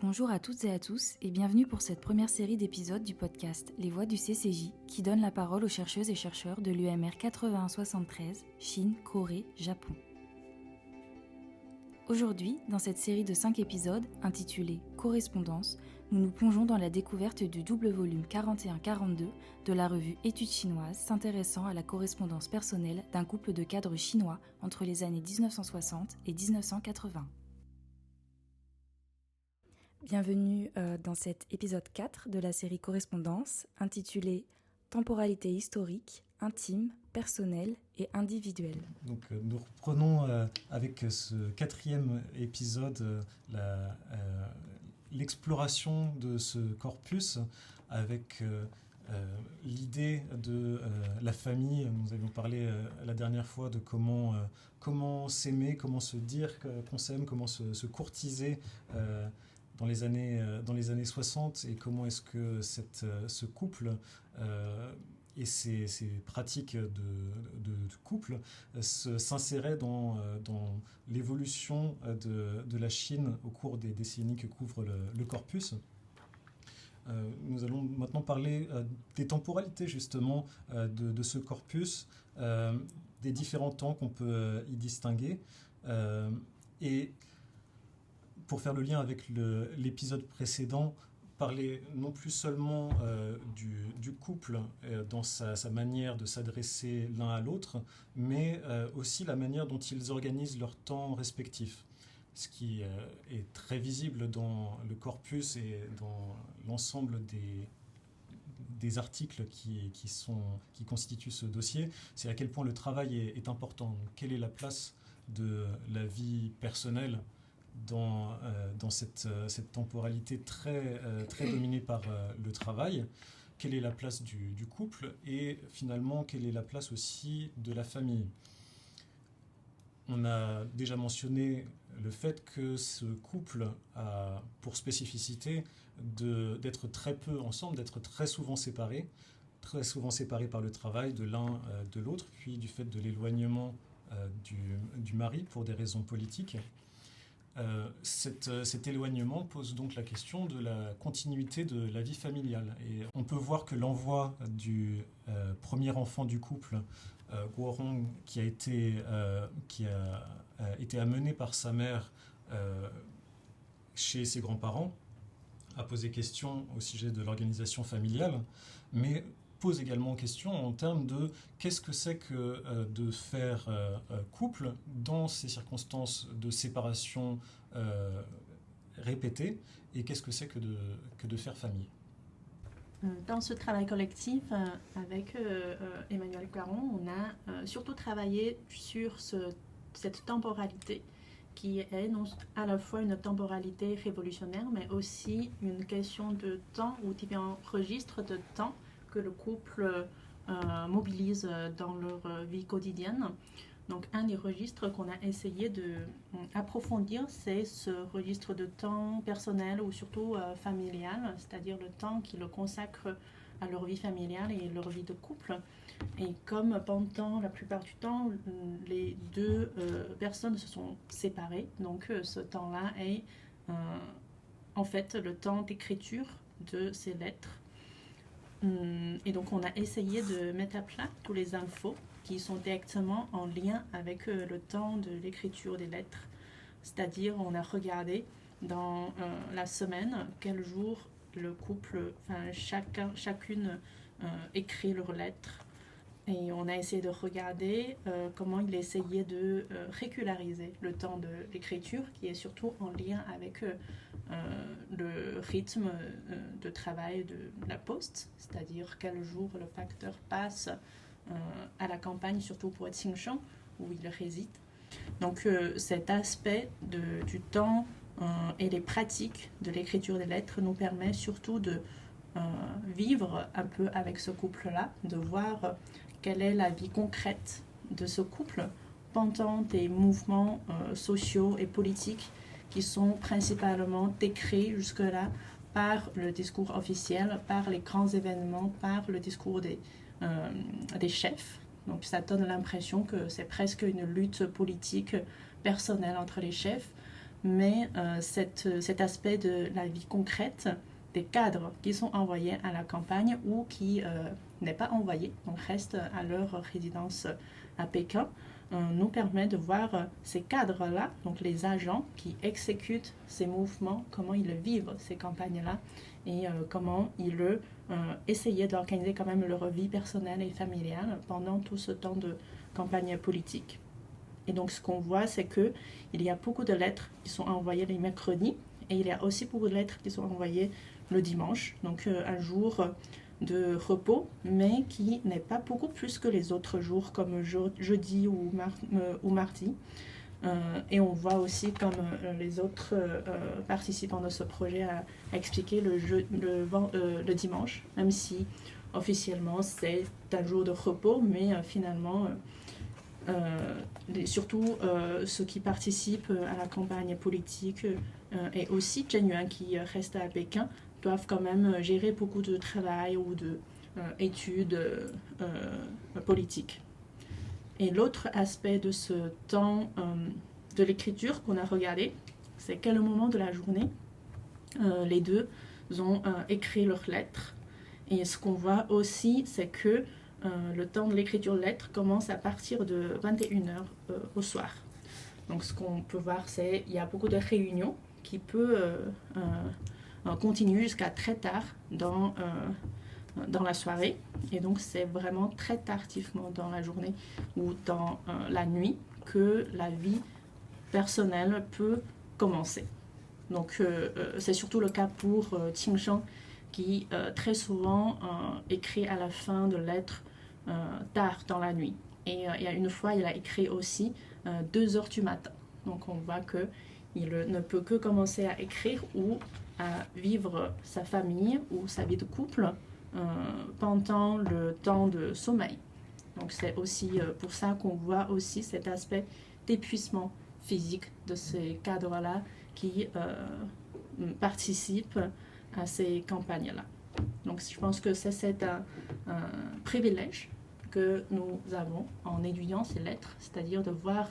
Bonjour à toutes et à tous et bienvenue pour cette première série d'épisodes du podcast Les Voix du CCJ qui donne la parole aux chercheuses et chercheurs de l'UMR 8173, Chine, Corée, Japon. Aujourd'hui, dans cette série de 5 épisodes intitulée Correspondance, nous nous plongeons dans la découverte du double volume 41-42 de la revue Études chinoises s'intéressant à la correspondance personnelle d'un couple de cadres chinois entre les années 1960 et 1980. Bienvenue dans cet épisode 4 de la série Correspondance intitulée Temporalité historique, intime, personnelle et individuelle. Donc nous reprenons avec ce 4e épisode l'exploration de ce corpus avec l'idée de la famille. Nous avions parlé la dernière fois de comment s'aimer, comment se dire qu'on s'aime, comment se courtiser dans les années 60 et comment est-ce que ce couple et ces pratiques de couple s'inséraient dans l'évolution de la Chine au cours des décennies que couvre le corpus. Nous allons maintenant parler des temporalités justement de ce corpus, des différents temps qu'on peut y distinguer. Et pour faire le lien avec l'épisode précédent, parler non plus seulement du couple dans sa manière de s'adresser l'un à l'autre, mais aussi la manière dont ils organisent leur temps respectif. Ce qui est très visible dans le corpus et dans l'ensemble des articles qui constituent ce dossier, c'est à quel point le travail est important. Donc, quelle est la place de la vie personnelle dans cette temporalité très dominée par le travail, quelle est la place du couple et finalement quelle est la place aussi de la famille. On a déjà mentionné le fait que ce couple a pour spécificité d'être très peu ensemble, d'être très souvent séparés par le travail de l'un de l'autre, puis du fait de l'éloignement du mari pour des raisons politiques. Cet éloignement pose donc la question de la continuité de la vie familiale. Et on peut voir que l'envoi du premier enfant du couple, Guorong, qui a été amené par sa mère chez ses grands-parents, a posé question au sujet de l'organisation familiale, mais pose également question en termes de qu'est-ce que c'est que de faire couple dans ces circonstances de séparation répétées et qu'est-ce que c'est que de faire famille. Dans ce travail collectif avec Emmanuel Caron, on a surtout travaillé sur cette temporalité qui est à la fois une temporalité révolutionnaire mais aussi une question de temps ou différents registres de temps que le couple mobilise dans leur vie quotidienne. Donc un des registres qu'on a essayé d'approfondir, c'est ce registre de temps personnel ou surtout familial, c'est-à-dire le temps qu'ils consacrent à leur vie familiale et leur vie de couple. Et comme pendant la plupart du temps, les deux personnes se sont séparées, donc ce temps-là est en fait le temps d'écriture de ces lettres. Et donc on a essayé de mettre à plat toutes les infos qui sont directement en lien avec le temps de l'écriture des lettres. C'est-à-dire on a regardé dans la semaine quel jour le couple, chacune écrit leurs lettres. Et on a essayé de regarder comment il essayait de régulariser le temps de l'écriture, qui est surtout en lien avec le rythme de travail de la poste, c'est-à-dire quel jour le facteur passe à la campagne, surtout pour Xinjiang, où il réside. Donc cet aspect du temps et les pratiques de l'écriture des lettres nous permet surtout de vivre un peu avec ce couple-là, de voir quelle est la vie concrète de ce couple pendant des mouvements sociaux et politiques qui sont principalement décrits jusque-là par le discours officiel, par les grands événements, par le discours des chefs. Donc ça donne l'impression que c'est presque une lutte politique personnelle entre les chefs, mais cet aspect de la vie concrète, des cadres qui sont envoyés à la campagne ou qui n'est pas envoyé, donc reste à leur résidence à Pékin, nous permet de voir ces cadres-là, donc les agents qui exécutent ces mouvements, comment ils vivent ces campagnes-là et comment ils essayaient d'organiser quand même leur vie personnelle et familiale pendant tout ce temps de campagne politique. Et donc ce qu'on voit, c'est qu'il y a beaucoup de lettres qui sont envoyées les mercredis et il y a aussi beaucoup de lettres qui sont envoyées le dimanche, donc un jour de repos, mais qui n'est pas beaucoup plus que les autres jours comme jeudi ou mardi. Et on voit aussi, comme les autres participants de ce projet a expliqué, le dimanche, même si officiellement c'est un jour de repos, mais finalement, surtout ceux qui participent à la campagne politique et aussi Chen Yuan qui reste à Pékin doivent quand même gérer beaucoup de travail ou d'études politiques. Et l'autre aspect de ce temps de l'écriture qu'on a regardé, c'est quel moment de la journée les deux ont écrit leurs lettres. Et ce qu'on voit aussi, c'est que le temps de l'écriture de lettres commence à partir de 21h au soir. Donc ce qu'on peut voir, c'est qu'il y a beaucoup de réunions qui peuvent continuer jusqu'à très tard dans la soirée. Et donc c'est vraiment très tardivement dans la journée ou dans la nuit que la vie personnelle peut commencer. Donc c'est surtout le cas pour Qing Sheng qui très souvent écrit à la fin de lettres tard dans la nuit. Et il y a une fois, il a écrit aussi 2h du matin. Donc on voit qu'il ne peut que commencer à écrire ou à vivre sa famille ou sa vie de couple pendant le temps de sommeil. Donc c'est aussi pour ça qu'on voit aussi cet aspect d'épuisement physique de ces cadres-là qui participent à ces campagnes-là. Donc je pense que c'est un privilège que nous avons en étudiant ces lettres, c'est-à-dire de voir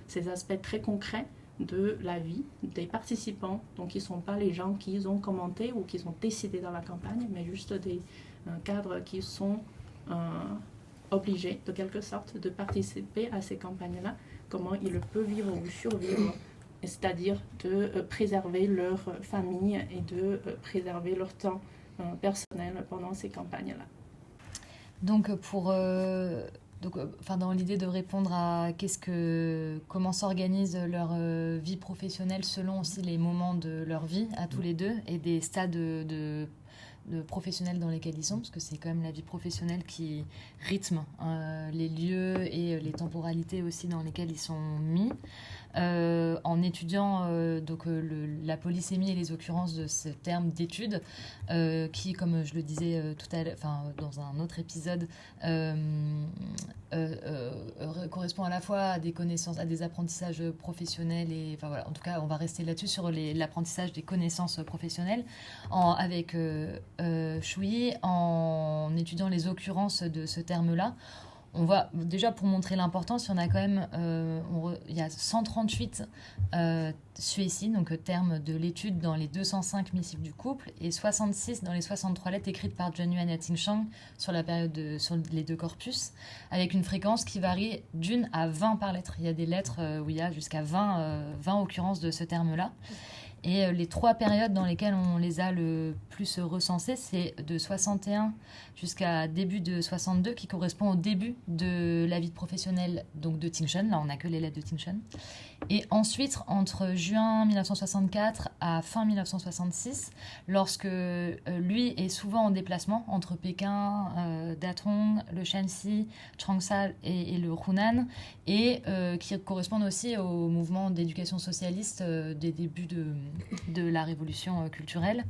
ces aspects très concrets de la vie des participants, donc qui ne sont pas les gens qui ont commenté ou qui ont décidé dans la campagne, mais juste des cadres qui sont obligés, de quelque sorte, de participer à ces campagnes-là, comment ils peuvent vivre ou survivre, c'est-à-dire de préserver leur famille et de préserver leur temps personnel pendant ces campagnes-là. Donc dans l'idée de répondre à comment s'organise leur vie professionnelle selon aussi les moments de leur vie à tous les deux et des stades de professionnels dans lesquels ils sont, parce que c'est quand même la vie professionnelle qui rythme les lieux et les temporalités aussi dans lesquelles ils sont mis. En étudiant la polysémie et les occurrences de ce terme d'étude qui, comme je le disais tout à l'heure, dans un autre épisode, correspond à la fois à des connaissances, à des apprentissages professionnels et en tout cas on va rester là-dessus sur l'apprentissage des connaissances professionnelles avec Shui, en étudiant les occurrences de ce terme-là. On voit, déjà pour montrer l'importance, il y en a quand même, il y a 138 suécis, donc termes de l'étude dans les 205 missives du couple, et 66 dans les 63 lettres écrites par Chen Yuan et Qing Sheng sur les deux corpus, avec une fréquence qui varie d'1 à 20 par lettre. Il y a des lettres où il y a jusqu'à 20 occurrences de ce terme-là. Et les 3 périodes dans lesquelles on les a le plus recensées, c'est de 61 jusqu'à début de 62, qui correspond au début de la vie professionnelle donc de Qing Sheng. Là, on n'a que les lettres de Qing Sheng. Et ensuite, entre juin 1964 à fin 1966, lorsque lui est souvent en déplacement entre Pékin, Datong, le Shanxi, Changsha et le Hunan, et qui correspondent aussi au mouvement d'éducation socialiste des débuts de la révolution culturelle,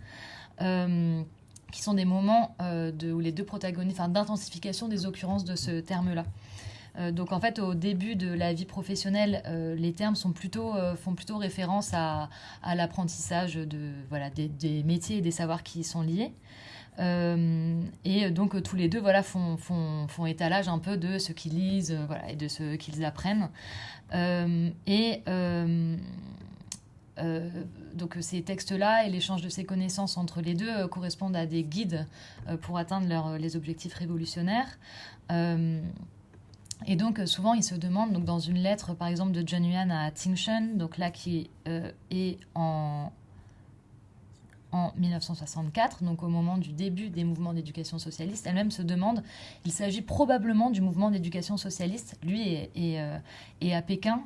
qui sont des moments où les deux protagonistes, d'intensification des occurrences de ce terme-là. Donc en fait, au début de la vie professionnelle, les termes font plutôt référence à l'apprentissage des métiers et des savoirs qui y sont liés. Et donc tous les deux font étalage un peu de ce qu'ils lisent et de ce qu'ils apprennent. donc ces textes-là et l'échange de ces connaissances entre les deux correspondent à des guides pour atteindre les objectifs révolutionnaires. Et donc souvent ils se demandent, donc dans une lettre par exemple de Zheng Yuan à Tingsheng, donc là qui est en 1964, donc au moment du début des mouvements d'éducation socialiste, elle-même se demande, il s'agit probablement du mouvement d'éducation socialiste, lui est à Pékin,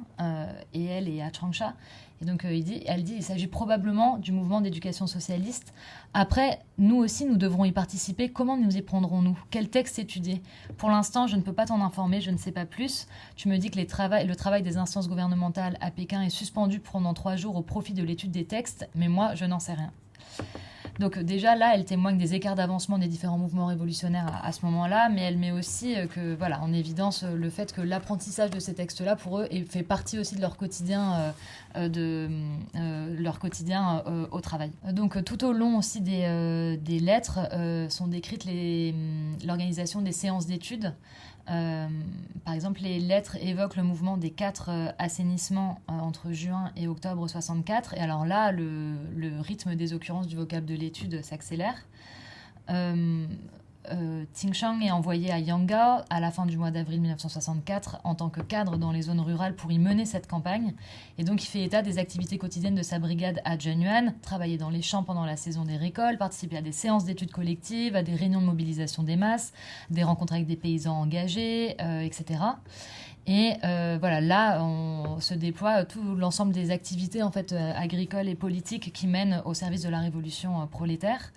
et elle est à Changsha, et donc elle dit, il s'agit probablement du mouvement d'éducation socialiste. Après, nous aussi, nous devrons y participer. Comment nous y prendrons-nous? Quel texte étudier? Pour l'instant, je ne peux pas t'en informer, je ne sais pas plus. Tu me dis que le travail des instances gouvernementales à Pékin est suspendu pendant 3 jours au profit de l'étude des textes, mais moi, je n'en sais rien. Donc déjà là, elle témoigne des écarts d'avancement des différents mouvements révolutionnaires à ce moment-là, mais elle met aussi en évidence le fait que l'apprentissage de ces textes-là, pour eux, fait partie aussi de leur quotidien, au travail. Donc tout au long aussi des lettres sont décrites l'organisation des séances d'études. Par exemple, les lettres évoquent le mouvement des 4 assainissements entre juin et octobre 64. Et alors là, le rythme des occurrences du vocable de l'étude s'accélère. Tingsheng est envoyé à Yangao à la fin du mois d'avril 1964 en tant que cadre dans les zones rurales pour y mener cette campagne. Et donc il fait état des activités quotidiennes de sa brigade à Zhenyuan, travailler dans les champs pendant la saison des récoltes, participer à des séances d'études collectives, à des réunions de mobilisation des masses, des rencontres avec des paysans engagés, etc. Et là, on se déploie tout l'ensemble des activités en fait, agricoles et politiques qui mènent au service de la révolution prolétaire.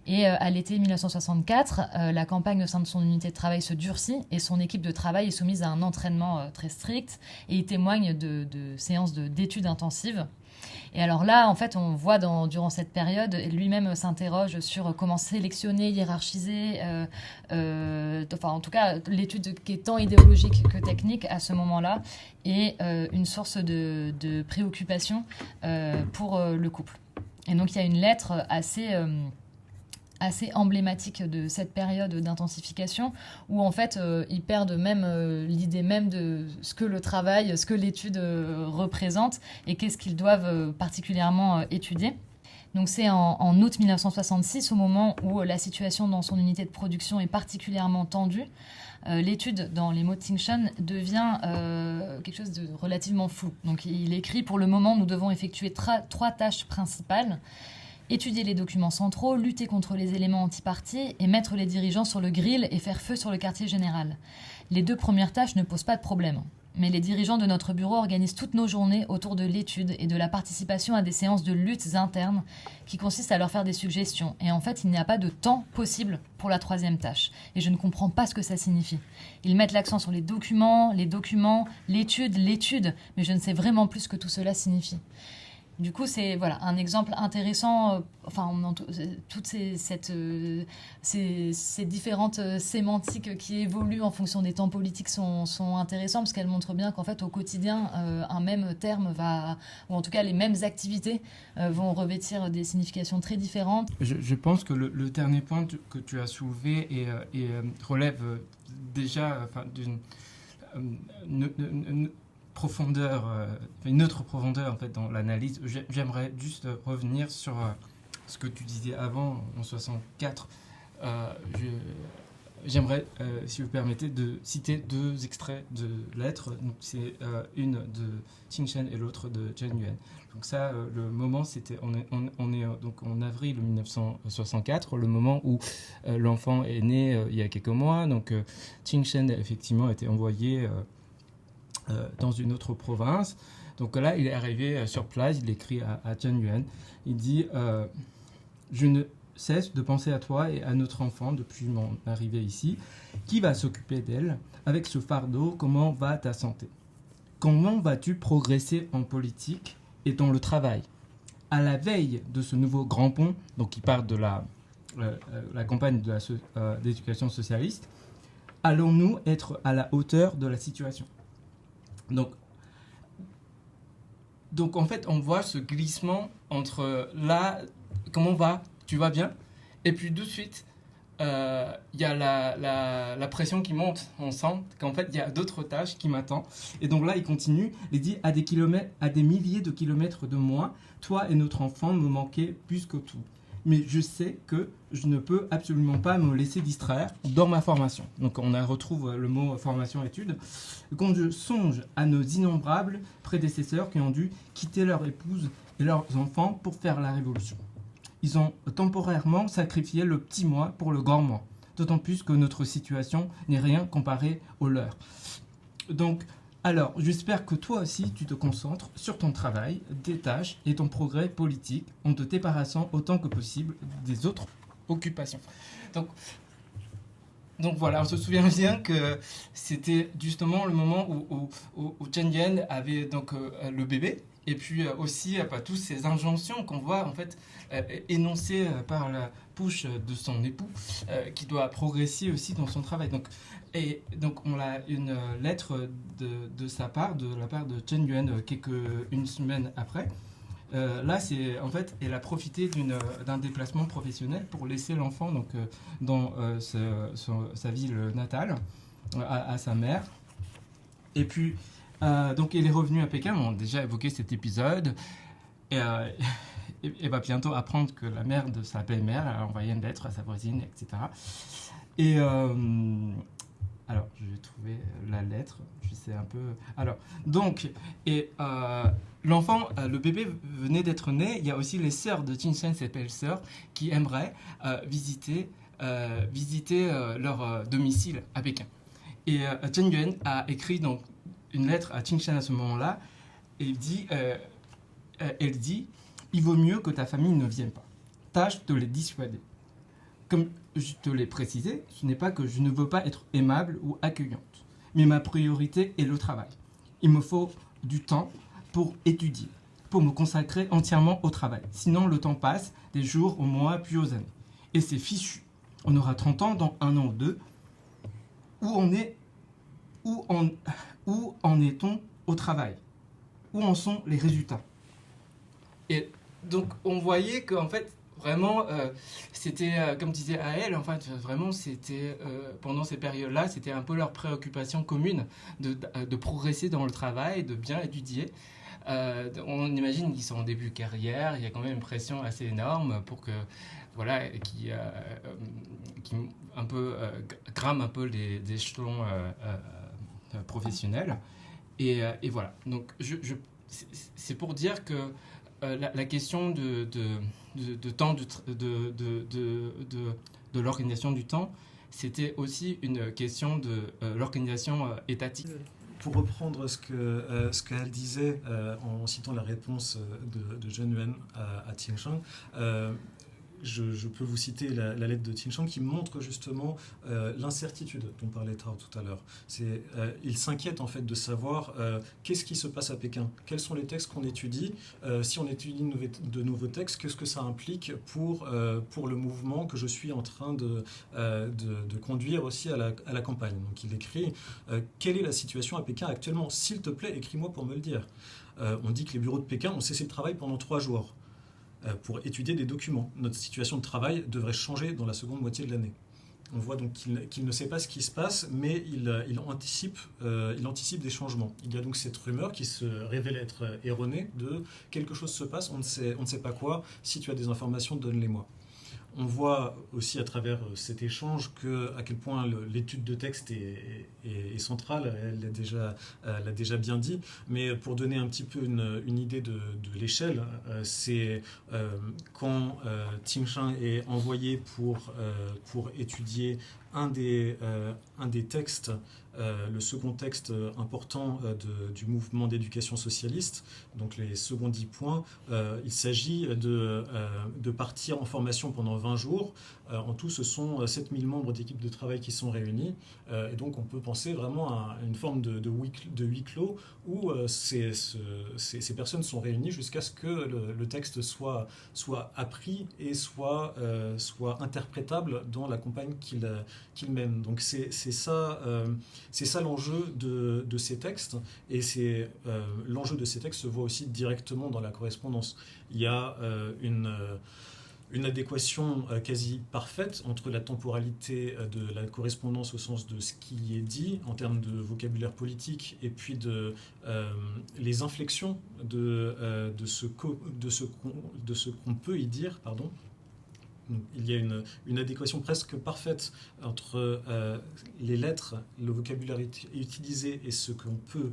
Et à l'été 1964, la campagne au sein de son unité de travail se durcit et son équipe de travail est soumise à un entraînement très strict et il témoigne de séances d'études intensives. Et alors là, en fait, on voit durant cette période, lui-même s'interroge sur comment sélectionner, hiérarchiser, en tout cas, l'étude qui est tant idéologique que technique à ce moment-là est une source de préoccupation pour le couple. Et donc, il y a une lettre assez emblématique de cette période d'intensification où en fait ils perdent même l'idée même de ce que le travail, ce que l'étude représente et qu'est-ce qu'ils doivent particulièrement étudier. Donc c'est en août 1966, au moment où la situation dans son unité de production est particulièrement tendue. L'étude, dans les mots de Tingsheng, devient quelque chose de relativement flou. Donc il écrit, pour le moment, nous devons effectuer 3 tâches principales. Étudier les documents centraux, lutter contre les éléments anti-partis et mettre les dirigeants sur le grill et faire feu sur le quartier général. Les 2 premières tâches ne posent pas de problème. Mais les dirigeants de notre bureau organisent toutes nos journées autour de l'étude et de la participation à des séances de luttes internes qui consistent à leur faire des suggestions. Et en fait, il n'y a pas de temps possible pour la 3e tâche. Et je ne comprends pas ce que ça signifie. Ils mettent l'accent sur les documents, l'étude, mais je ne sais vraiment plus ce que tout cela signifie. Du coup, c'est un exemple intéressant. Toutes ces différentes sémantiques qui évoluent en fonction des temps politiques sont intéressantes parce qu'elles montrent bien qu'en fait, au quotidien, un même terme ou en tout cas les mêmes activités vont revêtir des significations très différentes. Je pense que le dernier point que tu as soulevé relève déjà d'une profondeur, une autre profondeur en fait dans l'analyse. J'aimerais juste revenir sur ce que tu disais avant en 64. J'aimerais, si vous permettez, de citer 2 extraits de lettres. Donc, c'est une de Tingsheng et l'autre de Zheng Yuan. Donc ça, le moment, c'était, on est donc en avril 1964, le moment où l'enfant est né il y a quelques mois. Donc Tingsheng effectivement a été envoyé dans une autre province. Donc là, il est arrivé sur place, il écrit à Zheng Yuan. Il dit je ne cesse de penser à toi et à notre enfant depuis mon arrivée ici. Qui va s'occuper d'elle? Avec ce fardeau, comment va ta santé? Comment vas-tu progresser en politique et dans le travail? À la veille de ce nouveau grand pont, donc il parle de la campagne d'éducation socialiste, allons-nous être à la hauteur de la situation? Donc en fait, on voit ce glissement entre là, comment va, tu vas bien, et puis de suite, il y a la pression qui monte, on sent qu'en fait il y a d'autres tâches qui m'attendent. Et donc là il continue, il dit à des milliers de kilomètres de moi, toi et notre enfant me manquez plus que tout. Mais je sais que je ne peux absolument pas me laisser distraire dans ma formation. Donc on retrouve le mot formation-études. Quand je songe à nos innombrables prédécesseurs qui ont dû quitter leur épouse et leurs enfants pour faire la révolution. Ils ont temporairement sacrifié le petit moi pour le grand moi. D'autant plus que notre situation n'est rien comparée aux leurs. Donc, alors, j'espère que toi aussi, tu te concentres sur ton travail, tes tâches et ton progrès politique en te débarrassant autant que possible des autres occupations. Donc voilà, on se souvient bien que c'était justement le moment où Chen Yuan avait donc le bébé, et puis aussi tous ces injonctions qu'on voit en fait énoncées par la bouche de son époux, qui doit progresser aussi dans son travail. Donc on a une lettre de sa part, de la part de Chen Yuan, une semaine après. Là, c'est en fait, elle a profité d'un déplacement professionnel pour laisser l'enfant dans sa ville natale à sa mère. Et puis, donc, elle est revenue à Pékin. On a déjà évoqué cet épisode. Et elle va bientôt apprendre que la mère de sa belle-mère a envoyé une lettre à sa voisine, etc. Et alors, je vais trouver la lettre. Je sais un peu. Alors, donc, l'enfant, le bébé venait d'être né. Il y a aussi les sœurs de Qin Shan, ses belles-sœurs, qui aimeraient visiter leur domicile à Pékin. Et Chen Yuan a écrit donc une lettre à Qin Shan à ce moment-là. Et elle dit, il vaut mieux que ta famille ne vienne pas. Tâche de les dissuader. Comme je te l'ai précisé, ce n'est pas que je ne veux pas être aimable ou accueillante, mais ma priorité est le travail. Il me faut du temps pour étudier, pour me consacrer entièrement au travail. Sinon, le temps passe, des jours, aux mois, puis aux années. Et c'est fichu. On aura 30 ans dans 1 an ou 2. Où en est-on au travail? Où en sont les résultats? Et donc, on voyait qu'en fait, vraiment, c'était, comme disait Aël, en fait, vraiment, c'était, pendant ces périodes-là, c'était un peu leur préoccupation commune de progresser dans le travail, de bien étudier. On imagine qu'ils sont en début de carrière, il y a quand même une pression assez énorme pour que, voilà, qui un peu grame un peu les échelons professionnels. Et voilà. Donc, c'est pour dire que la question de temps, de l'organisation du temps, c'était aussi une question de l'organisation étatique. Pour reprendre ce qu'elle disait en citant la réponse de Chen Yuan à Qin Shang, je peux vous citer la lettre de Qin Shang qui montre justement l'incertitude dont parlait Tao tout à l'heure. Il s'inquiète en fait de savoir qu'est-ce qui se passe à Pékin, quels sont les textes qu'on étudie, si on étudie de nouveaux textes, qu'est-ce que ça implique pour le mouvement que je suis en train de conduire aussi à la campagne. Donc il écrit quelle est la situation à Pékin actuellement? S'il te plaît, écris-moi pour me le dire. On dit que les bureaux de Pékin ont cessé le travail pendant 3 jours. Pour étudier des documents. Notre situation de travail devrait changer dans la seconde moitié de l'année. On voit donc qu'il ne sait pas ce qui se passe, mais il anticipe des changements. Il y a donc cette rumeur qui se révèle être erronée de quelque chose se passe, on ne sait pas quoi, si tu as des informations, donne-les-moi. On voit aussi à travers cet échange à quel point l'étude de texte est centrale, elle l'a déjà bien dit, mais pour donner un petit peu une idée de l'échelle, c'est quand Qin Shang est envoyé pour étudier un des textes, le second texte important du mouvement d'éducation socialiste, donc les seconds 10 points, il s'agit de partir en formation pendant 20 jours. En tout, ce sont 7000 membres d'équipe de travail qui sont réunis. Et donc, on peut penser vraiment à une forme de huis clos où ces personnes sont réunies jusqu'à ce que le texte soit appris et soit interprétable dans la campagne qu'il mène. Donc, c'est ça l'enjeu de ces textes. Et l'enjeu de ces textes se voit aussi directement dans la correspondance. Il y a une adéquation quasi parfaite entre la temporalité de la correspondance au sens de ce qui est dit en termes de vocabulaire politique et puis les inflexions de ce qu'on peut y dire, pardon. Il y a une adéquation presque parfaite entre les lettres, le vocabulaire utilisé et ce qu'on peut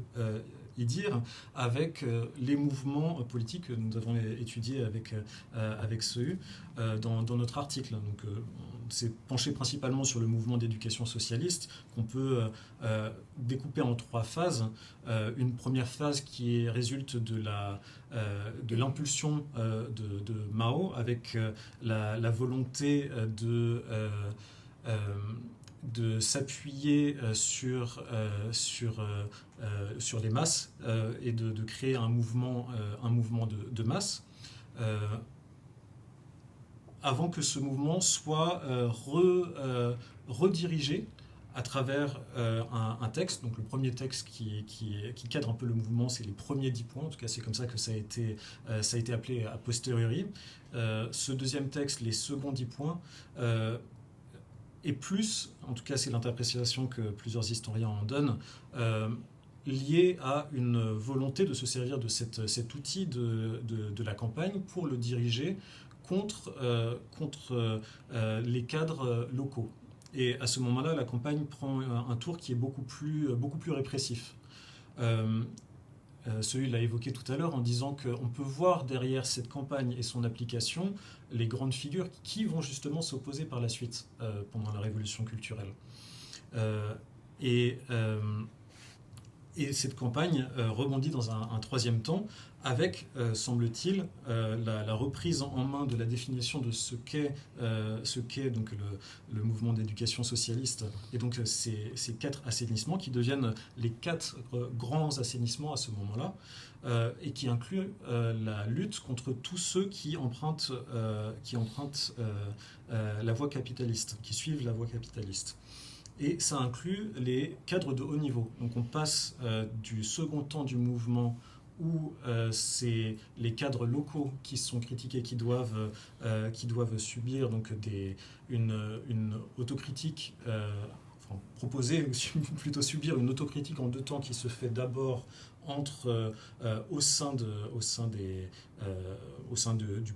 y dire, avec les mouvements politiques que nous avons étudiés avec CEU dans notre article. Donc, on s'est penché principalement sur le mouvement d'éducation socialiste, qu'on peut découper en 3 phases. Une première phase qui résulte de l'impulsion de Mao, avec la volonté de s'appuyer sur les masses et de créer un mouvement de masse, avant que ce mouvement soit redirigé à travers un texte. Donc le premier texte qui cadre un peu le mouvement, c'est les premiers 10 points. En tout cas, c'est comme ça que ça a été appelé a posteriori. Ce deuxième texte, les seconds 10 points, et plus, en tout cas c'est l'interprétation que plusieurs historiens en donnent, lié à une volonté de se servir de cet outil de la campagne pour le diriger contre les cadres locaux. Et à ce moment-là, la campagne prend un tour qui est beaucoup plus répressif. Celui l'a évoqué tout à l'heure en disant qu'on peut voir derrière cette campagne et son application les grandes figures qui vont justement s'opposer par la suite pendant la révolution culturelle. Et cette campagne rebondit dans un troisième temps avec, semble-t-il, la reprise en main de la définition de ce qu'est donc le mouvement d'éducation socialiste, et donc ces 4 assainissements qui deviennent les 4 grands assainissements à ce moment-là, et qui incluent la lutte contre tous ceux qui empruntent la voie capitaliste, qui suivent la voie capitaliste. Et ça inclut les cadres de haut niveau. Donc on passe du second temps du mouvement où c'est les cadres locaux qui sont critiqués, qui doivent subir donc une autocritique, proposer, plutôt subir une autocritique en 2 temps qui se fait d'abord au sein du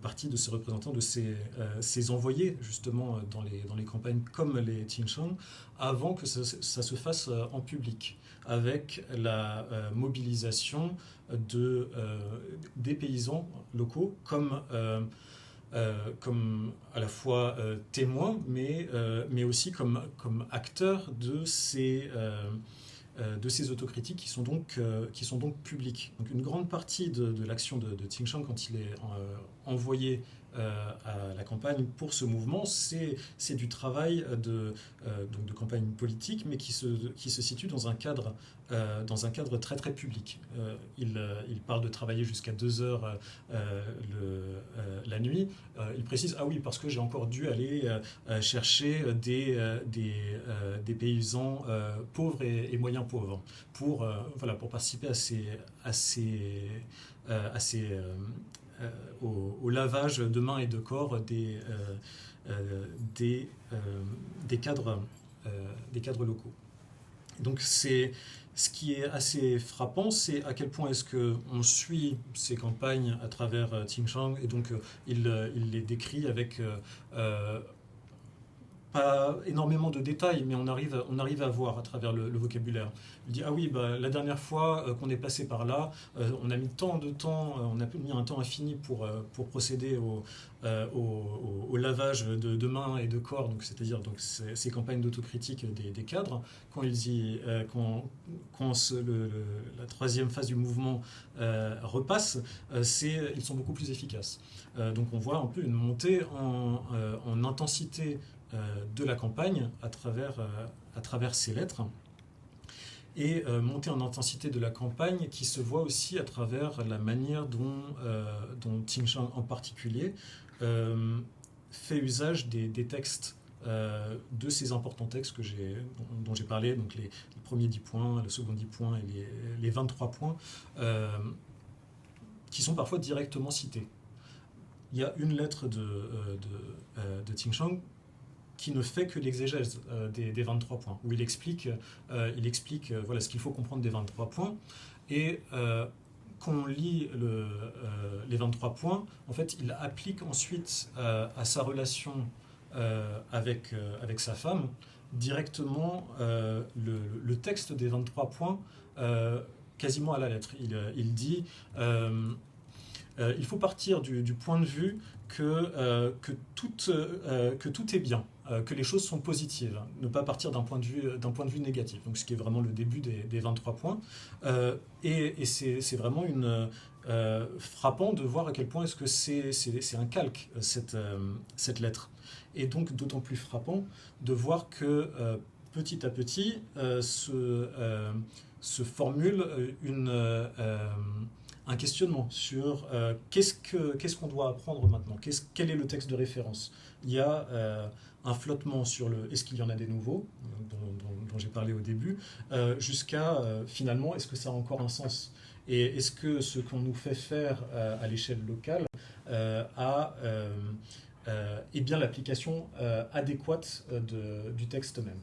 parti, de ses représentants, de ses envoyés justement dans les campagnes comme les Tingshang, avant que ça se fasse en public, avec la mobilisation des paysans locaux comme à la fois témoins, mais aussi comme acteurs de ces autocritiques qui sont donc publiques. Donc une grande partie de l'action de Tingshang, quand il est envoyé à la campagne pour ce mouvement, c'est du travail de campagne politique, mais qui se situe dans un cadre très très public. Il parle de travailler jusqu'à 2 heures la nuit. Il précise, ah oui, parce que j'ai encore dû aller chercher des paysans pauvres et moyens pauvres pour participer au lavage de mains et de corps des cadres locaux. Donc ce qui est assez frappant, c'est à quel point est-ce qu'on suit ces campagnes à travers Tingshang, et donc il les décrit avec pas énormément de détails, mais on arrive à voir à travers le vocabulaire. Il dit, ah oui, la dernière fois qu'on est passé par là, on a mis tant de temps, on a mis un temps infini pour procéder au lavage de mains et de corps, donc c'est-à-dire donc ces campagnes d'autocritique des cadres. Quand la 3e phase du mouvement repasse, ils sont beaucoup plus efficaces. Donc on voit un peu une montée en intensité de la campagne à travers ces lettres, et montée en intensité de la campagne qui se voit aussi à travers la manière dont Tingshang en particulier fait usage des textes, de ces importants textes dont j'ai parlé, donc les premiers 10 points, le second 10 points et les 23 points, qui sont parfois directement cités. il y a une lettre de Ting Shang qui ne fait que l'exégèse des 23 points, où il explique voilà, ce qu'il faut comprendre des 23 points. Et quand on lit les 23 points, en fait, il applique ensuite à sa relation avec sa femme directement le texte des 23 points quasiment à la lettre. Il dit il faut partir du point de vue que tout est bien, que les choses sont positives, ne pas partir d'un point de vue négatif. Donc, ce qui est vraiment le début des 23 points. Et c'est vraiment frappant de voir à quel point est-ce que c'est un calque, cette lettre. Et donc, d'autant plus frappant de voir que petit à petit se formule un questionnement sur qu'est-ce qu'on doit apprendre maintenant, quel est le texte de référence. Il y a un flottement sur est-ce qu'il y en a des nouveaux, dont j'ai parlé au début, jusqu'à finalement, est-ce que ça a encore un sens ? Et est-ce que ce qu'on nous fait faire à l'échelle locale est bien l'application adéquate du texte même ?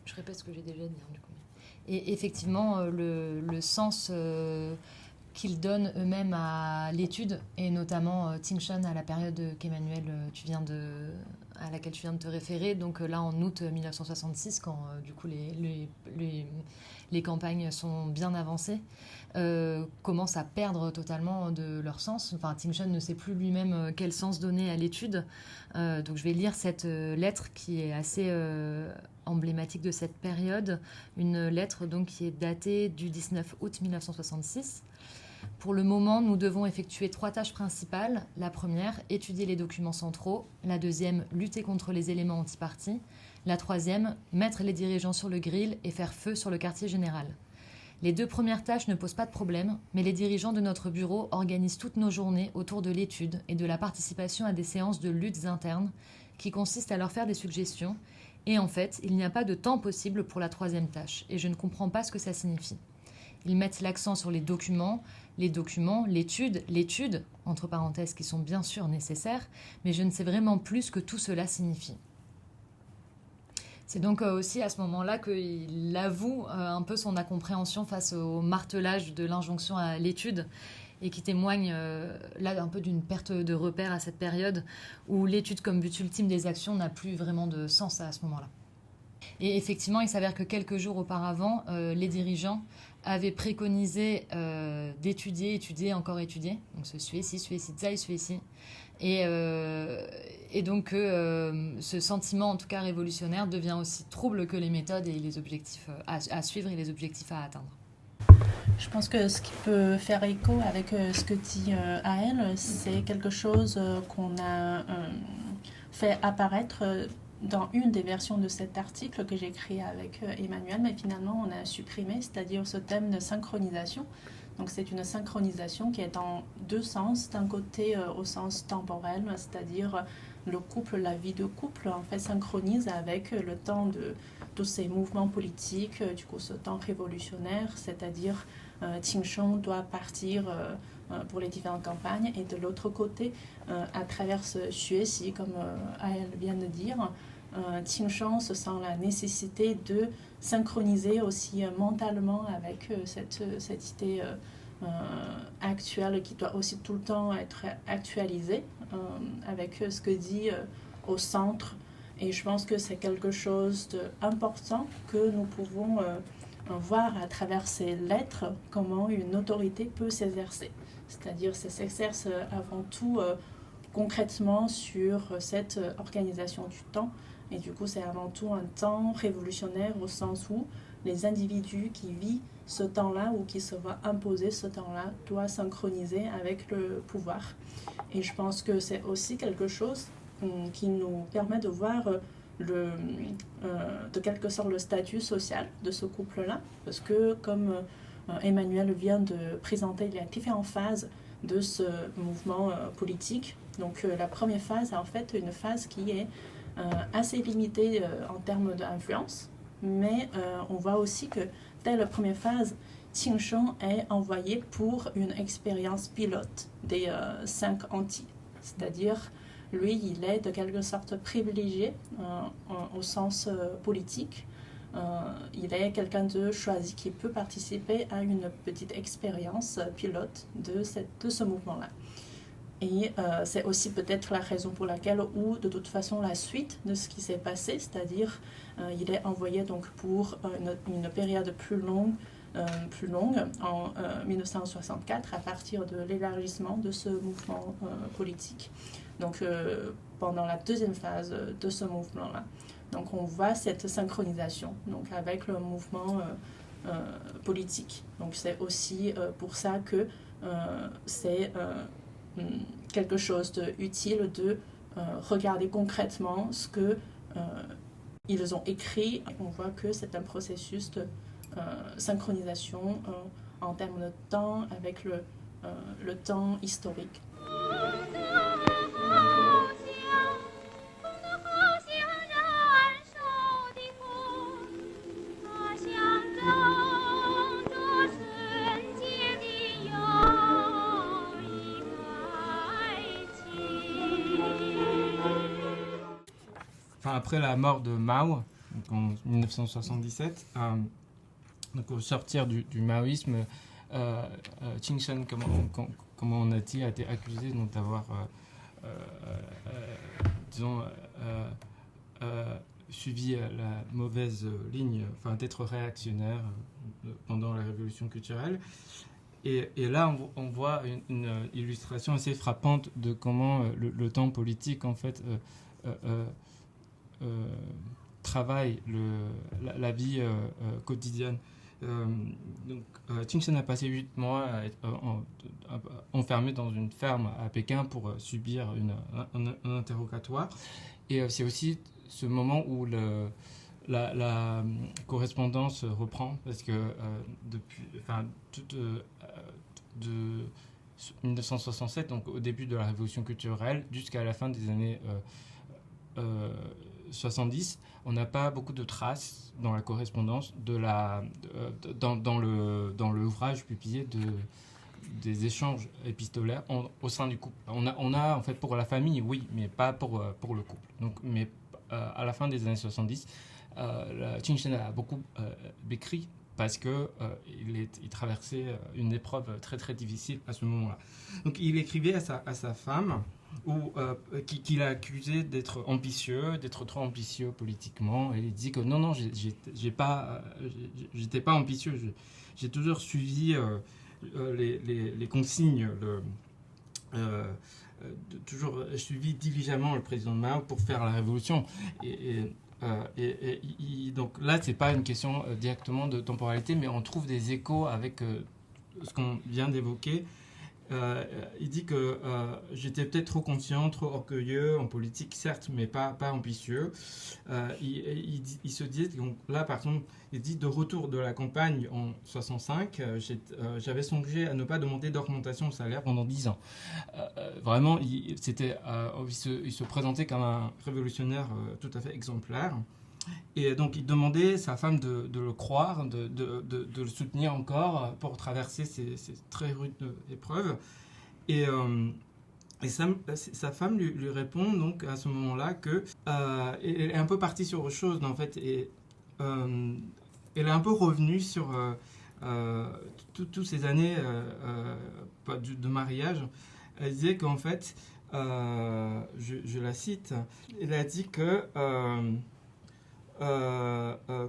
Je répète ce que j'ai déjà dit, du coup. Et effectivement, le sens qu'ils donnent eux-mêmes à l'étude, et notamment Ting Shang à la période qu'Emmanuel, à laquelle tu viens de te référer, donc là en août 1966, quand du coup les campagnes sont bien avancées, commencent à perdre totalement de leur sens. Enfin, Ting Shang ne sait plus lui-même quel sens donner à l'étude. Donc je vais lire cette lettre qui est assez emblématique de cette période, une lettre donc qui est datée du 19 août 1966. Pour le moment, nous devons effectuer 3 tâches principales. La première, étudier les documents centraux. La deuxième, lutter contre les éléments antipartis. La troisième, mettre les dirigeants sur le grill et faire feu sur le quartier général. Les 2 premières tâches ne posent pas de problème, mais les dirigeants de notre bureau organisent toutes nos journées autour de l'étude et de la participation à des séances de luttes internes qui consistent à leur faire des suggestions. Et en fait, il n'y a pas de temps possible pour la 3e tâche, et je ne comprends pas ce que ça signifie. Ils mettent l'accent sur les documents, l'étude, entre parenthèses, qui sont bien sûr nécessaires, mais je ne sais vraiment plus ce que tout cela signifie. C'est donc aussi à ce moment-là qu'il avoue un peu son incompréhension face au martelage de l'injonction à l'étude, et qui témoigne là un peu d'une perte de repère à cette période où l'étude comme but ultime des actions n'a plus vraiment de sens à ce moment-là. Et effectivement, il s'avère que quelques jours auparavant, les dirigeants avaient préconisé d'étudier, étudier, encore étudier. Donc ce Sueci, Sueci-Zai, Sueci. Et donc ce sentiment, en tout cas révolutionnaire, devient aussi trouble que les méthodes et les objectifs à suivre et les objectifs à atteindre. Je pense que ce qui peut faire écho avec ce que dit Aël, c'est quelque chose qu'on a fait apparaître dans une des versions de cet article que j'ai écrit avec Emmanuel, mais finalement on a supprimé, c'est-à-dire ce thème de synchronisation. Donc c'est une synchronisation qui est en 2 sens. D'un côté au sens temporel, c'est-à-dire le couple, la vie de couple, en fait synchronise avec le temps de tous ces mouvements politiques, du coup ce temps révolutionnaire, c'est-à-dire Ting Shang doit partir pour les différentes campagnes, et de l'autre côté, à travers ce Sueci, comme Aël vient de dire, Ting Shang se sent la nécessité de synchroniser aussi mentalement avec cette idée actuelle qui doit aussi tout le temps être actualisée avec ce que dit au centre. Et je pense que c'est quelque chose d'important que nous pouvons voir à travers ces lettres comment une autorité peut s'exercer. C'est-à-dire ça s'exerce avant tout concrètement sur cette organisation du temps. Et du coup, c'est avant tout un temps révolutionnaire au sens où les individus qui vivent ce temps-là ou qui se voient imposer ce temps-là doivent synchroniser avec le pouvoir. Et je pense que c'est aussi quelque chose qui nous permet de voir de quelque sorte le statut social de ce couple-là. Parce que comme Emmanuel vient de présenter, il y a différentes phases de ce mouvement politique. Donc la première phase est en fait une phase qui est assez limitée en termes d'influence, mais on voit aussi que dès la première phase, Qing Sheng est envoyé pour une expérience pilote des 5 Antilles. C'est-à-dire, lui, il est de quelque sorte privilégié au sens politique. Il est quelqu'un de choisi qui peut participer à une petite expérience pilote de ce mouvement-là. Et c'est aussi peut-être la raison pour laquelle, ou de toute façon la suite de ce qui s'est passé, c'est-à-dire il est envoyé donc pour une période plus longue en 1964 à partir de l'élargissement de ce mouvement politique. Donc pendant la deuxième phase de ce mouvement-là. Donc on voit cette synchronisation donc, avec le mouvement politique. Donc c'est aussi pour ça que c'est quelque chose d'utile de regarder concrètement ce que ils ont écrit. On voit que c'est un processus de synchronisation en termes de temps avec le temps historique. Après la mort de Mao, donc en 1977, donc au sortir du maoïsme, Qing Sheng, comment on a dit, a été accusé donc, d'avoir, suivi la mauvaise ligne, enfin d'être réactionnaire pendant la révolution culturelle. Et là, on voit une illustration assez frappante de comment le temps politique, en fait, travaille la vie quotidienne. Donc, Qing Sheng a passé 8 mois à être enfermé dans une ferme à Pékin pour subir un interrogatoire. Et c'est aussi ce moment où la correspondance reprend, parce que de 1967, donc au début de la révolution culturelle, jusqu'à la fin des années 70, on n'a pas beaucoup de traces dans la correspondance dans l'ouvrage publié des échanges épistolaires au sein du couple. On a en fait pour la famille, oui, mais pas pour le couple. Donc, mais à la fin des années 70, Qing Sheng a beaucoup écrit parce que il traversait une épreuve très très difficile à ce moment-là. Donc il écrivait à sa femme qu'il a accusé d'être ambitieux, d'être trop ambitieux politiquement. Et il dit que non, j'étais pas ambitieux. J'ai toujours suivi les consignes, toujours suivi diligemment le président Mao pour faire la révolution. Donc là, c'est pas une question directement de temporalité, mais on trouve des échos avec ce qu'on vient d'évoquer. Il dit que j'étais peut-être trop conscient, trop orgueilleux en politique, certes, mais pas ambitieux. Il se dit, donc là par exemple, il dit de retour de la campagne en 65, j'avais songé à ne pas demander d'augmentation de salaire pendant 10 ans. Vraiment, il se présentait comme un révolutionnaire tout à fait exemplaire. Et donc il demandait à sa femme de le croire, de le soutenir encore pour traverser ces très rudes épreuves. Et sa femme lui répond donc à ce moment-là que elle est un peu partie sur autre chose en fait, et elle est un peu revenue sur toutes ces années de mariage. Elle disait qu'en fait, je la cite, elle a dit que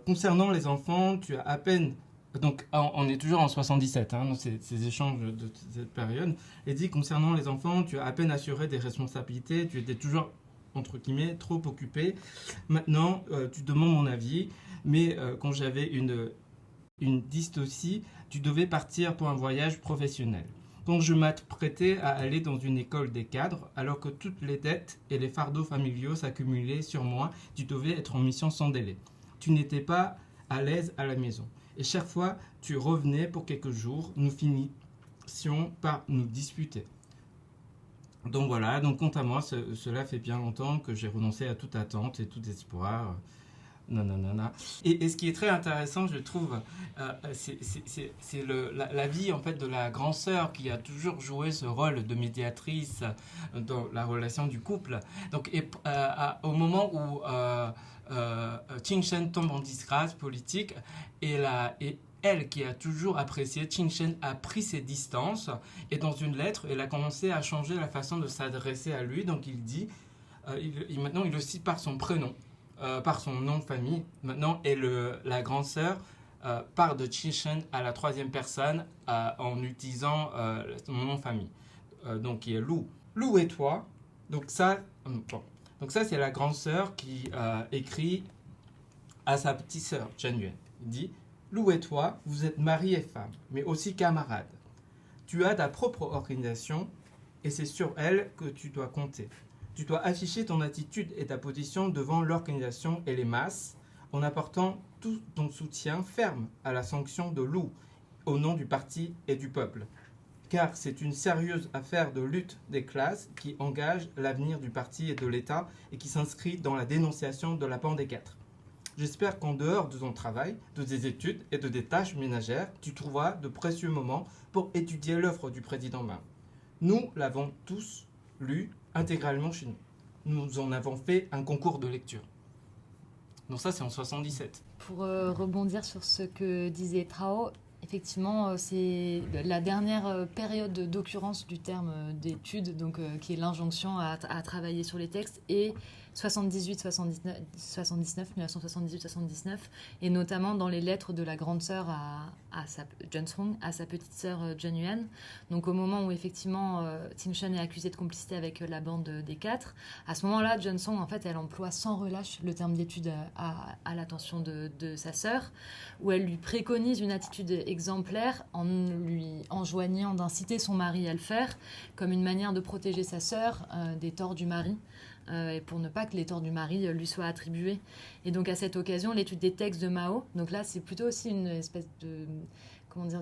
concernant les enfants, tu as à peine... Donc, on est toujours en 77, dans ces échanges de cette période. Elle dit, concernant les enfants, tu as à peine assuré des responsabilités, tu étais toujours, entre guillemets, trop occupé. Maintenant, tu demandes mon avis, mais quand j'avais une dystocie, tu devais partir pour un voyage professionnel. Quand je m'apprêtais à aller dans une école des cadres, alors que toutes les dettes et les fardeaux familiaux s'accumulaient sur moi, tu devais être en mission sans délai. Tu n'étais pas à l'aise à la maison. Et chaque fois, tu revenais pour quelques jours, nous finissions par nous disputer. Donc voilà, donc quant à moi, cela fait bien longtemps que j'ai renoncé à toute attente et tout espoir. nanana. Et ce qui est très intéressant, je trouve, c'est la vie en fait de la grande sœur qui a toujours joué ce rôle de médiatrice dans la relation du couple. Donc, au moment où Qin Shen tombe en disgrâce politique, et elle qui a toujours apprécié, Qin Shen a pris ses distances, et dans une lettre, elle a commencé à changer la façon de s'adresser à lui. Donc il dit, maintenant il le cite par son prénom, par son nom de famille. Maintenant, et la grande sœur part de Qin Shen à la troisième personne en utilisant son nom de famille. Donc qui est Lou. Lou et toi. Donc ça c'est la grande sœur qui écrit à sa petite sœur, Chen Yuan. Il dit: Lou et toi, vous êtes mari et femme, mais aussi camarades. Tu as ta propre organisation et c'est sur elle que tu dois compter. Tu dois afficher ton attitude et ta position devant l'organisation et les masses en apportant tout ton soutien ferme à la sanction de Lou au nom du parti et du peuple. Car c'est une sérieuse affaire de lutte des classes qui engage l'avenir du parti et de l'État et qui s'inscrit dans la dénonciation de la bande des quatre. J'espère qu'en dehors de ton travail, de tes études et de tes tâches ménagères, tu trouveras de précieux moments pour étudier l'œuvre du président Mao. Nous l'avons tous lu intégralement chez nous. Nous en avons fait un concours de lecture. Donc ça, c'est en 77. Pour rebondir sur ce que disait Trao, effectivement, c'est la dernière période d'occurrence du terme d'étude, donc qui est l'injonction à travailler sur les textes, et 1978-79, et notamment dans les lettres de la grande sœur Junsong à sa petite sœur Chen Yuan. Donc au moment où effectivement Qin Shen est accusé de complicité avec la bande des quatre, à ce moment-là, Junsong, en fait, elle emploie sans relâche le terme d'étude à l'attention de sa sœur, où elle lui préconise une attitude exemplaire en lui enjoignant d'inciter son mari à le faire, comme une manière de protéger sa sœur des torts du mari. Et pour ne pas que les torts du mari lui soient attribués. Et donc à cette occasion, l'étude des textes de Mao, donc là c'est plutôt aussi une espèce de, comment dire,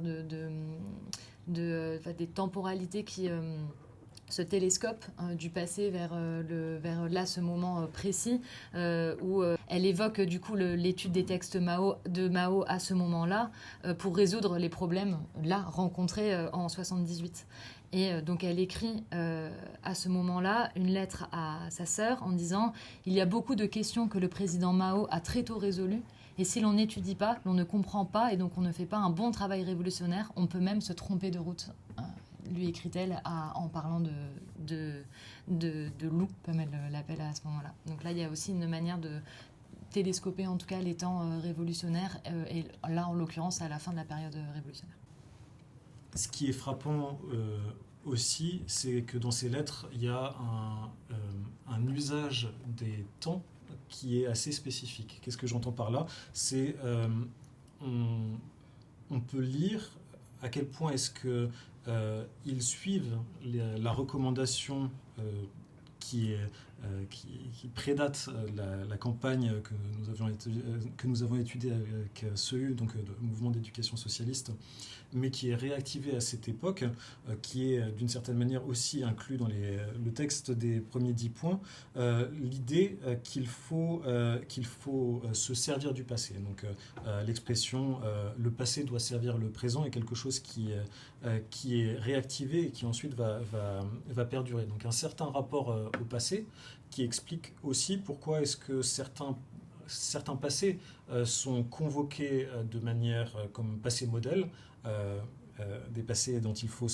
des temporalités qui se télescopent du passé vers là ce moment précis où elle évoque du coup l'étude des textes de Mao à ce moment-là pour résoudre les problèmes là rencontrés en 78. Et donc elle écrit à ce moment-là une lettre à sa sœur en disant « Il y a beaucoup de questions que le président Mao a très tôt résolues, et si l'on n'étudie pas, l'on ne comprend pas, et donc on ne fait pas un bon travail révolutionnaire, on peut même se tromper de route. » lui écrit-elle en parlant de loup, comme elle l'appelle à ce moment-là. Donc là, il y a aussi une manière de télescoper en tout cas les temps révolutionnaires, et là en l'occurrence à la fin de la période révolutionnaire. Ce qui est frappant aussi, c'est que dans ces lettres, il y a un usage des temps qui est assez spécifique. Qu'est-ce que j'entends par là ? C'est on peut lire à quel point est-ce que ils suivent la recommandation qui prédate la campagne que nous avons étudiée avec CEU, donc le mouvement d'éducation socialiste, mais qui est réactivée à cette époque, qui est d'une certaine manière aussi inclus dans le texte des premiers 10 points, l'idée qu'il faut se servir du passé. Donc l'expression « le passé doit servir le présent » est quelque chose qui est réactivé et qui ensuite va perdurer. Donc un certain rapport au passé qui explique aussi pourquoi est-ce que certains passés sont convoqués de manière comme passé modèle, des passés dont il faut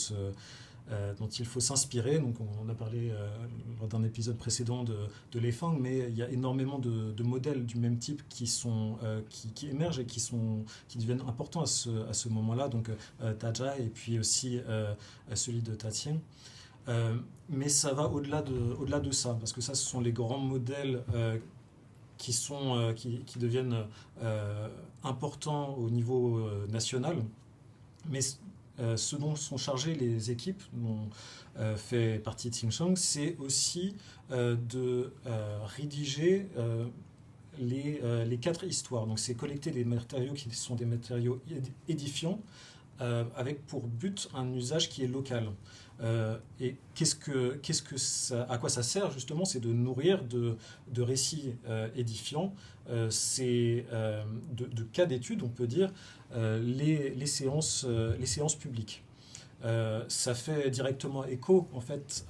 s'inspirer. Donc on a parlé lors d'un épisode précédent de Lei Fang, mais il y a énormément de modèles du même type qui émergent et qui deviennent importants à ce moment-là. Donc Taja et puis aussi celui de Tatien. Mais ça va au-delà de ça, parce que ça, ce sont les grands modèles qui deviennent importants au niveau national. Mais ce dont sont chargées les équipes dont fait partie Qin Sheng, c'est aussi de rédiger les 4 histoires. Donc c'est collecter des matériaux qui sont des matériaux édifiants avec pour but un usage qui est local. Et à quoi ça sert justement? C'est de nourrir de récits édifiants, de cas d'études, on peut dire, les séances publiques. Ça fait directement écho en fait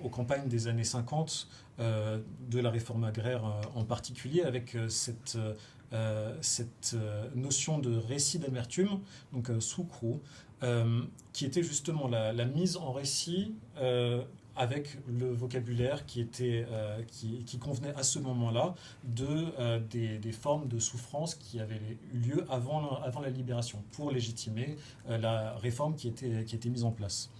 aux campagnes des années 50 de la réforme agraire en particulier, avec cette notion de récit d'amertume, donc sucru, qui était justement la mise en récit avec le vocabulaire qui convenait à ce moment-là des formes de souffrance qui avaient eu lieu avant la libération, pour légitimer la réforme qui était mise en place.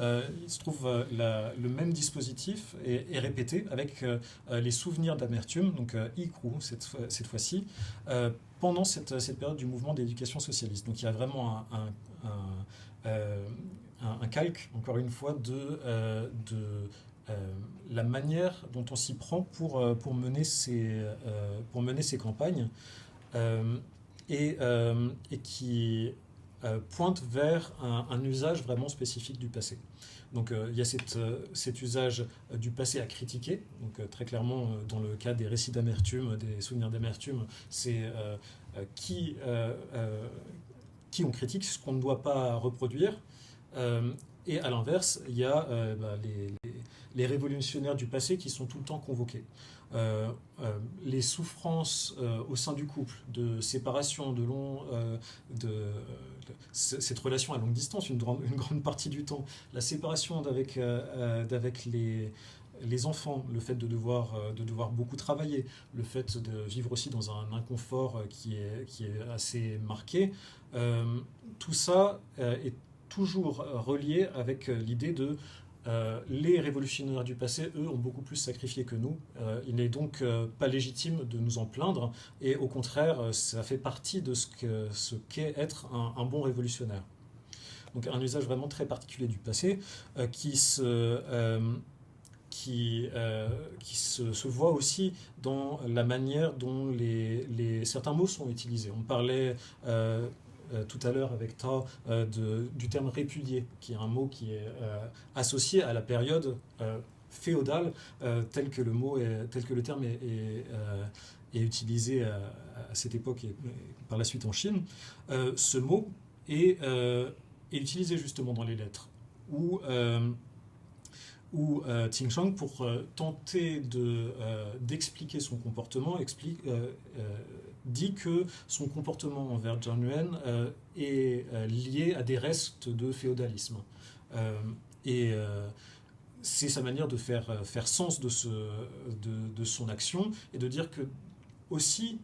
Il se trouve le même dispositif est répété avec les souvenirs d'amertume, donc Ikru cette fois-ci, pendant cette période du mouvement d'éducation socialiste. Donc il y a vraiment un calque, encore une fois, de la manière dont on s'y prend pour mener ces campagnes, et qui pointe vers un usage vraiment spécifique du passé. Donc il y a cet usage du passé à critiquer. Donc très clairement, dans le cas des récits d'amertume, des souvenirs d'amertume, c'est qui on critique, ce qu'on ne doit pas reproduire. Et à l'inverse, il y a les révolutionnaires du passé qui sont tout le temps convoqués. Les souffrances au sein du couple, de séparation, de cette relation à longue distance, une grande partie du temps, la séparation d'avec les enfants, le fait de devoir beaucoup travailler, le fait de vivre aussi dans un inconfort qui est assez marqué, tout ça est toujours relié avec l'idée de les révolutionnaires du passé, eux, ont beaucoup plus sacrifié que nous. Il n'est donc pas légitime de nous en plaindre, et au contraire, ça fait partie de ce qu'est être un bon révolutionnaire. Donc un usage vraiment très particulier du passé qui se voit aussi dans la manière dont certains mots sont utilisés. On parlait tout à l'heure avec Ta du terme répudié, qui est un mot qui est associé à la période féodale tel que le terme est utilisé à cette époque et par la suite en Chine. Ce mot est utilisé justement dans les lettres, où Qin Shang, pour tenter d'expliquer son comportement, dit que son comportement envers Zhang Yuan est lié à des restes de féodalisme. C'est sa manière de faire sens de son action, et de dire que, aussi,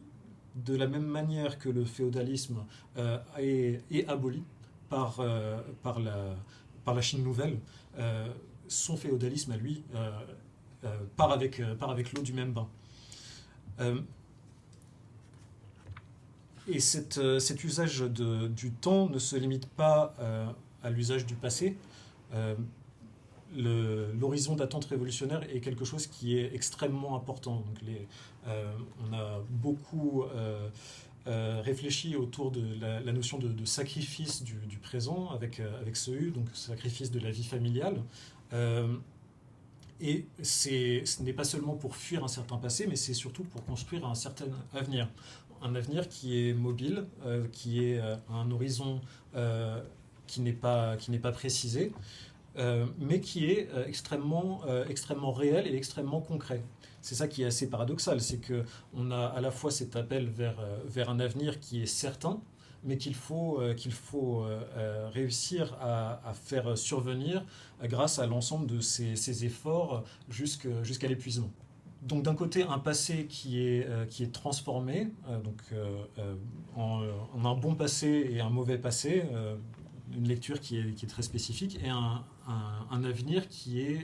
de la même manière que le féodalisme est aboli par la Chine nouvelle, son féodalisme à lui part avec l'eau du même bain. Et cet usage du temps ne se limite pas à l'usage du passé. L'horizon d'attente révolutionnaire est quelque chose qui est extrêmement important. Donc on a beaucoup réfléchi autour de la notion de sacrifice du présent avec ce U, donc sacrifice de la vie familiale. Et ce n'est pas seulement pour fuir un certain passé, mais c'est surtout pour construire un certain avenir. Un avenir qui est mobile, qui est un horizon qui n'est pas précisé, mais qui est extrêmement réel et extrêmement concret. C'est ça qui est assez paradoxal, c'est qu'on a à la fois cet appel vers un avenir qui est certain, mais qu'il faut réussir à faire survenir grâce à l'ensemble de ces efforts jusqu'à l'épuisement. Donc d'un côté, un passé qui est transformé, en un bon passé et un mauvais passé, une lecture qui est très spécifique, et un avenir qui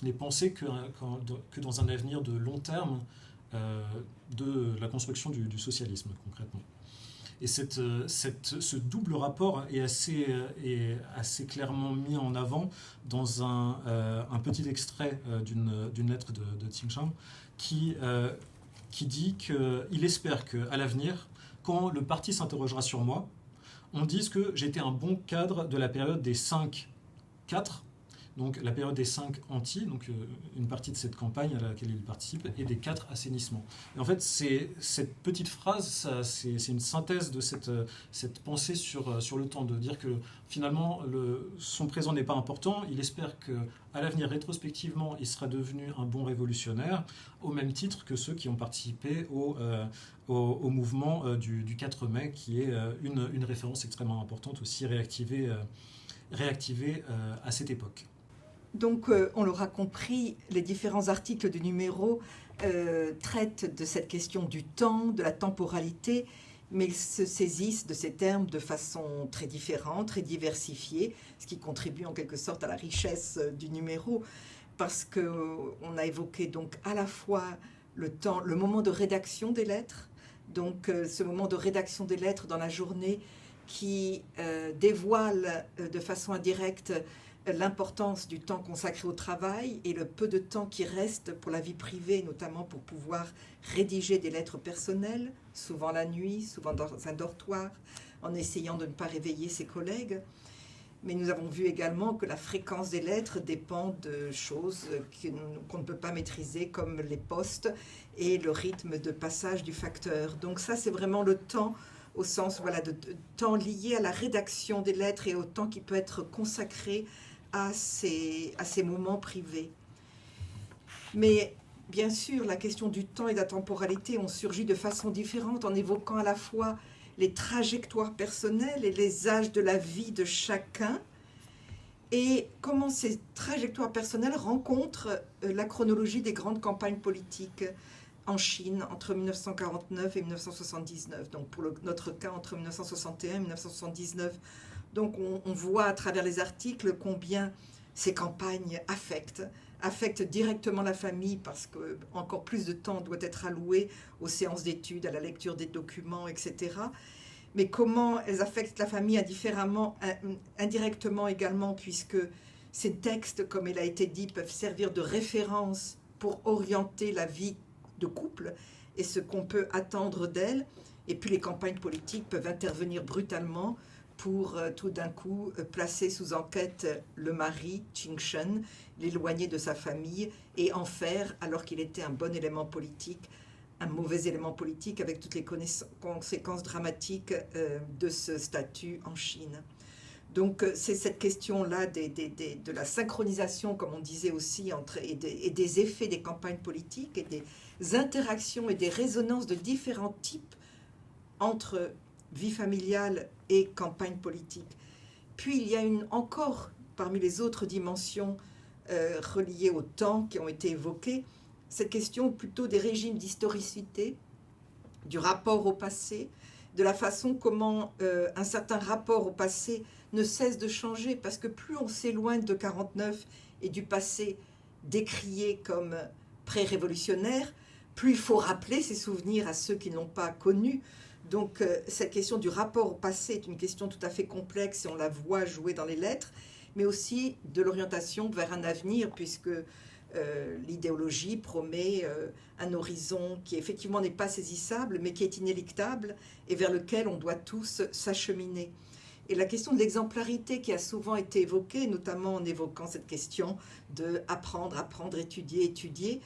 n'est pensé que dans un avenir de long terme de la construction du socialisme, concrètement. Et ce double rapport est assez clairement mis en avant dans un petit extrait d'une lettre de Qin Shang qui dit qu'il espère qu'à l'avenir, quand le parti s'interrogera sur moi, on dise que j'étais un bon cadre de la période des 5-4, donc la période des 5 anti, donc une partie de cette campagne à laquelle il participe, et des 4 assainissements. Et en fait, cette petite phrase, c'est une synthèse de cette pensée sur le temps, de dire que finalement, son présent n'est pas important. Il espère qu'à l'avenir, rétrospectivement, il sera devenu un bon révolutionnaire, au même titre que ceux qui ont participé au mouvement du 4 mai, qui est une référence extrêmement importante aussi réactivée à cette époque. Donc, on l'aura compris, les différents articles du numéro traitent de cette question du temps, de la temporalité, mais ils se saisissent de ces termes de façon très différente, très diversifiée, ce qui contribue en quelque sorte à la richesse du numéro, parce qu'on a évoqué donc à la fois le moment de rédaction des lettres, donc ce moment de rédaction des lettres dans la journée qui dévoile de façon indirecte l'importance du temps consacré au travail et le peu de temps qui reste pour la vie privée, notamment pour pouvoir rédiger des lettres personnelles, souvent la nuit, souvent dans un dortoir, en essayant de ne pas réveiller ses collègues. Mais nous avons vu également que la fréquence des lettres dépend de choses qu'on ne peut pas maîtriser, comme les postes et le rythme de passage du facteur. Donc ça, c'est vraiment le temps au sens de temps lié à la rédaction des lettres et au temps qui peut être consacré à ces moments privés. Mais bien sûr, la question du temps et de la temporalité ont surgi de façon différente en évoquant à la fois les trajectoires personnelles et les âges de la vie de chacun et comment ces trajectoires personnelles rencontrent la chronologie des grandes campagnes politiques en Chine entre 1949 et 1979, donc pour notre cas entre 1961 et 1979. Donc on voit à travers les articles combien ces campagnes affectent directement la famille parce que encore plus de temps doit être alloué aux séances d'études, à la lecture des documents, etc. Mais comment elles affectent la famille indirectement également, puisque ces textes, comme il a été dit, peuvent servir de référence pour orienter la vie de couple et ce qu'on peut attendre d'elle. Et puis les campagnes politiques peuvent intervenir brutalement pour tout d'un coup placer sous enquête le mari, Ching Shen, l'éloigner de sa famille et en faire, alors qu'il était un bon élément politique, un mauvais élément politique avec toutes les conséquences dramatiques de ce statut en Chine. Donc c'est cette question-là de la synchronisation, comme on disait aussi, et des effets des campagnes politiques et des interactions et des résonances de différents types entre vie familiale et campagne politique. Puis il y a encore, parmi les autres dimensions reliées au temps qui ont été évoquées, cette question plutôt des régimes d'historicité, du rapport au passé, de la façon comment un certain rapport au passé ne cesse de changer, parce que plus on s'éloigne de 49 et du passé décrié comme pré-révolutionnaire, plus il faut rappeler ces souvenirs à ceux qui ne l'ont pas connu. Donc cette question du rapport au passé est une question tout à fait complexe et on la voit jouer dans les lettres, mais aussi de l'orientation vers un avenir, puisque l'idéologie promet un horizon qui effectivement n'est pas saisissable, mais qui est inéluctable et vers lequel on doit tous s'acheminer. Et la question de l'exemplarité qui a souvent été évoquée, notamment en évoquant cette question de apprendre, étudier,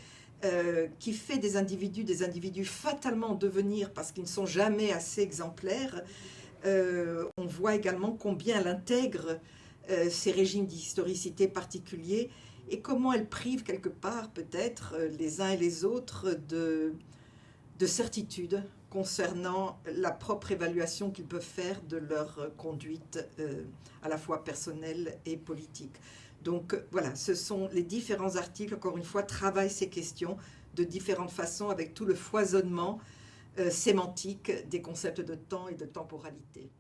qui fait des individus fatalement en devenir parce qu'ils ne sont jamais assez exemplaires. On voit également combien elle intègre ces régimes d'historicité particuliers et comment elle prive quelque part peut-être les uns et les autres de certitude concernant la propre évaluation qu'ils peuvent faire de leur conduite à la fois personnelle et politique. Donc voilà, ce sont les différents articles, encore une fois, travaillent ces questions de différentes façons avec tout le foisonnement sémantique des concepts de temps et de temporalité.